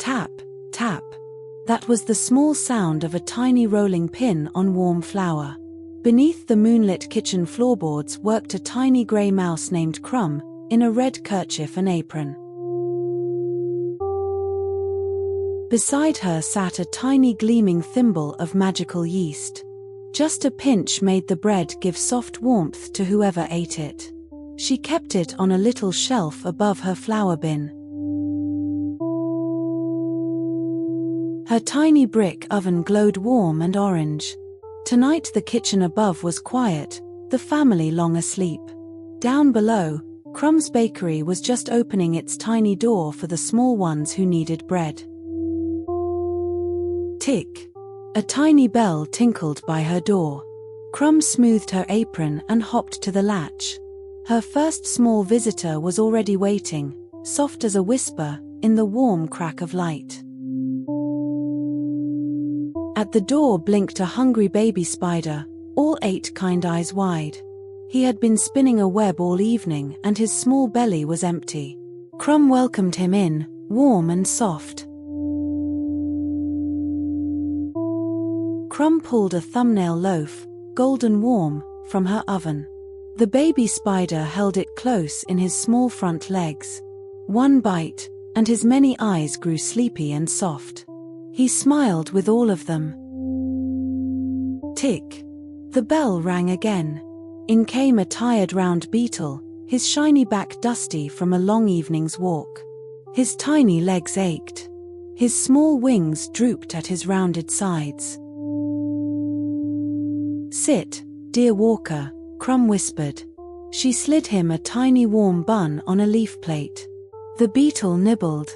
Tap, tap. That was the small sound of a tiny rolling pin on warm flour. Beneath the moonlit kitchen floorboards worked a tiny grey mouse named Crumb, in a red kerchief and apron. Beside her sat a tiny gleaming thimble of magical yeast. Just a pinch made the bread give soft warmth to whoever ate it. She kept it on a little shelf above her flour bin. Her tiny brick oven glowed warm and orange. Tonight the kitchen above was quiet, the family long asleep. Down below, Crumb's bakery was just opening its tiny door for the small ones who needed bread. Tick. A tiny bell tinkled by her door. Crumb smoothed her apron and hopped to the latch. Her first small visitor was already waiting, soft as a whisper, in the warm crack of light. At the door blinked a hungry baby spider, all 8 kind eyes wide. He had been spinning a web all evening and his small belly was empty. Crumb welcomed him in, warm and soft. Crumb pulled a thumbnail loaf, golden warm, from her oven. The baby spider held it close in his small front legs. One bite, and his many eyes grew sleepy and soft. He smiled with all of them. Tick. The bell rang again. In came a tired round beetle, his shiny back dusty from a long evening's walk. His tiny legs ached. His small wings drooped at his rounded sides. "Sit, dear walker," Crumb whispered. She slid him a tiny warm bun on a leaf plate. The beetle nibbled.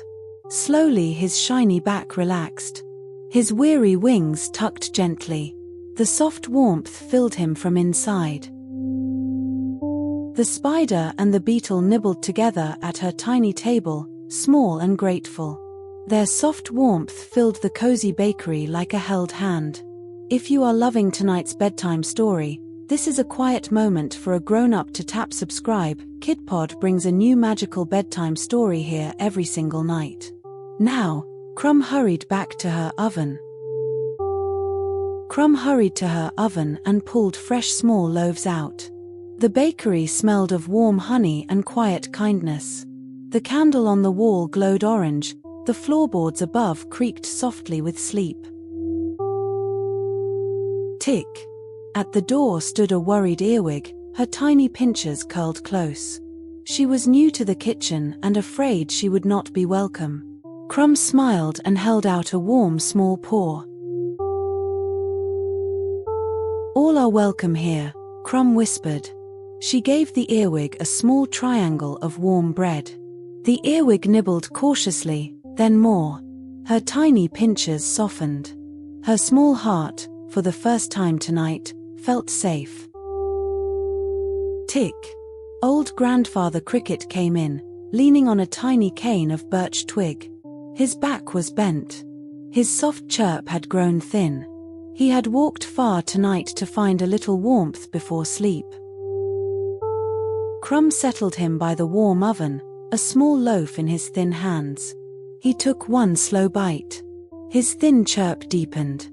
Slowly his shiny back relaxed. His weary wings tucked gently. The soft warmth filled him from inside. The spider and the beetle nibbled together at her tiny table, small and grateful. Their soft warmth filled the cozy bakery like a held hand. If you are loving tonight's bedtime story, this is a quiet moment for a grown-up to tap subscribe. KidPod brings a new magical bedtime story here every single night. Now, Crumb hurried back to her oven. Crumb hurried to her oven and pulled fresh small loaves out. The bakery smelled of warm honey and quiet kindness. The candle on the wall glowed orange, the floorboards above creaked softly with sleep. Tick. At the door stood a worried earwig, her tiny pinchers curled close. She was new to the kitchen and afraid she would not be welcome. Crumb smiled and held out a warm small paw. "All are welcome here," Crumb whispered. She gave the earwig a small triangle of warm bread. The earwig nibbled cautiously, then more. Her tiny pinchers softened. Her small heart, for the first time tonight, felt safe. Tick. Old Grandfather Cricket came in, leaning on a tiny cane of birch twig. His back was bent. His soft chirp had grown thin. He had walked far tonight to find a little warmth before sleep. Crumb settled him by the warm oven, a small loaf in his thin hands. He took one slow bite. His thin chirp deepened.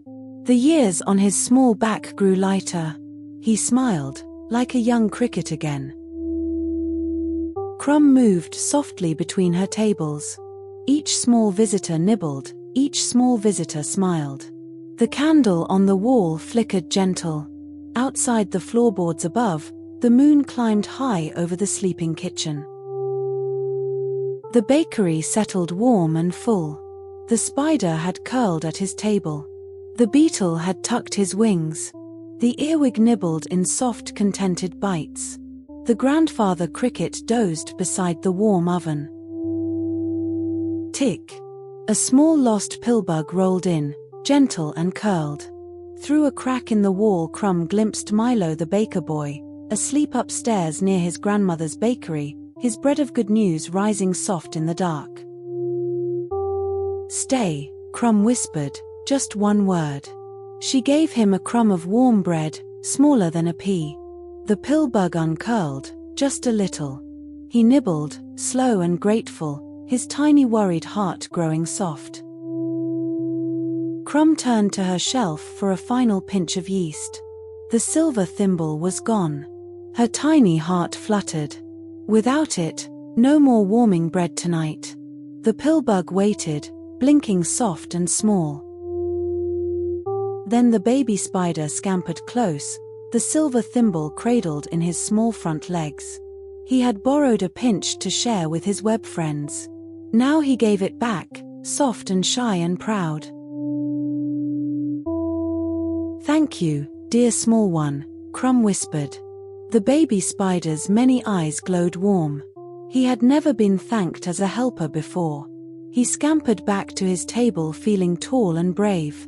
The years on his small back grew lighter. He smiled, like a young cricket again. Crumb moved softly between her tables. Each small visitor nibbled, each small visitor smiled. The candle on the wall flickered gentle. Outside the floorboards above, the moon climbed high over the sleeping kitchen. The bakery settled warm and full. The spider had curled at his table. The beetle had tucked his wings. The earwig nibbled in soft, contented bites. The grandfather cricket dozed beside the warm oven. Tick. A small lost pillbug rolled in, gentle and curled. Through a crack in the wall, Crumb glimpsed Milo the baker boy, asleep upstairs near his grandmother's bakery, his bread of good news rising soft in the dark. "Stay," Crumb whispered, just one word. She gave him a crumb of warm bread, smaller than a pea. The pillbug uncurled, just a little. He nibbled, slow and grateful, his tiny worried heart growing soft. Crumb turned to her shelf for a final pinch of yeast. The silver thimble was gone. Her tiny heart fluttered. Without it, no more warming bread tonight. The pillbug waited, blinking soft and small. Then the baby spider scampered close, the silver thimble cradled in his small front legs. He had borrowed a pinch to share with his web friends. Now he gave it back, soft and shy and proud. "Thank you, dear small one," Crumb whispered. The baby spider's many eyes glowed warm. He had never been thanked as a helper before. He scampered back to his table feeling tall and brave.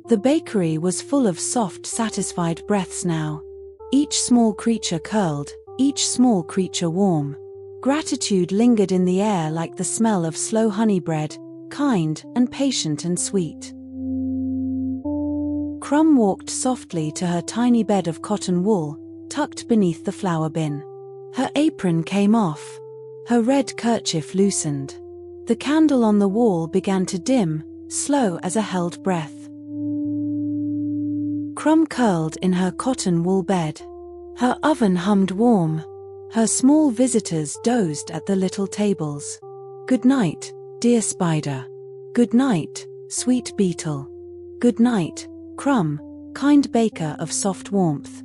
The bakery was full of soft, satisfied breaths now. Each small creature curled, each small creature warm. Gratitude lingered in the air like the smell of slow honey bread, kind and patient and sweet. Crumb walked softly to her tiny bed of cotton wool, tucked beneath the flour bin. Her apron came off. Her red kerchief loosened. The candle on the wall began to dim, slow as a held breath. Crumb curled in her cotton wool bed. Her oven hummed warm. Her small visitors dozed at the little tables. "Good night, dear spider. Good night, sweet beetle. Good night, Crumb, kind baker of soft warmth."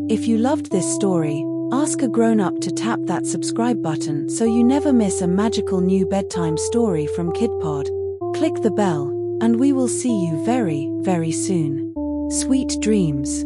If you loved this story, ask a grown-up to tap that subscribe button so you never miss a magical new bedtime story from KidPod. Click the bell, and we will see you very, very soon. Sweet dreams.